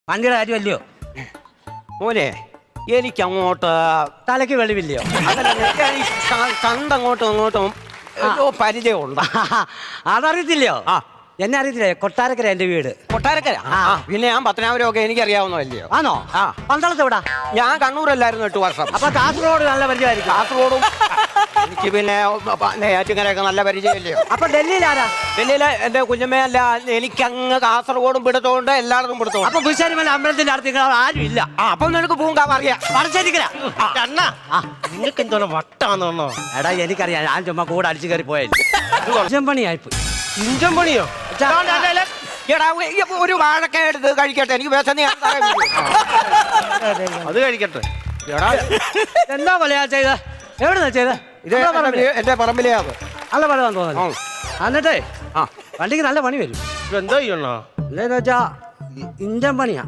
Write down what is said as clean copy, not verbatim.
വണ്ടിയുടെ കാര്യമല്ലയോ മോനെ എനിക്കങ്ങോട്ട് തലയ്ക്ക് വെളിവില്ലയോ? കണ്ടങ്ങോട്ടും അങ്ങോട്ടും പരിചയമുണ്ട്. അതറിയത്തില്ലയോ? എന്നെ അറിയത്തില്ലേ? കൊട്ടാരക്കര എന്റെ വീട്. കൊട്ടാരക്കര? പിന്നെ ഞാൻ പത്തനാപുരം ഒക്കെ എനിക്കറിയാവുന്നതല്ലയോ? ആണോ? പന്തളത്ത് എവിടാ? ഞാൻ കണ്ണൂരല്ലായിരുന്നു 8 വർഷം. അപ്പൊ കാസർഗോഡ് നല്ല പരിചയമായിരിക്കും. കാസർഗോഡും എനിക്ക് പിന്നെ നെയ്യാറ്റിൻകരയൊക്കെ നല്ല പരിചയമില്ലയോ? അപ്പൊ ഡൽഹിയിലാരാ? ഡൽഹിയിലെ എന്റെ കുഞ്ഞമ്മയല്ല, എനിക്കങ്ങ് കാസർഗോഡും പിടുത്തോണ്ട് എല്ലായിടത്തും പിടുത്തോണ്ട്. അപ്പൊ പുരുഷാരിമല അമ്പലത്തിന്റെ അടുത്ത് ആരും ഇല്ല. അപ്പൊ നിനക്ക് പൂങ്കാവ് അറിയാം. നിങ്ങൾക്ക് എന്തോണം വട്ടാന്നോ? എടാ എനിക്കറിയാം, ഞാൻ ചുമ്മാ കൂടെ അടിച്ചു കയറി പോയാലും പണിയായിപ്പോയി. ഇഞ്ചൻ പണിയോ? എടാ ഒരു വാഴക്ക എടുത്ത് കഴിക്കട്ടെ, എനിക്ക് വിശന്ന് അത് കഴിക്കട്ടെ. എടാ എന്താ കൊലയാ ചെയ്ത? എവിടുന്നാ ചെയ്ത? ഇത് എന്റെ പറമ്പിലേ അത് നല്ല പണിയാന്ന് തോന്നുന്നു. എന്നിട്ടേ വണ്ടിക്ക് നല്ല പണി വരും. എന്തോ ചെയ്യണോ? എന്താന്ന് വെച്ചാ ഇഞ്ചൻ പണിയാ.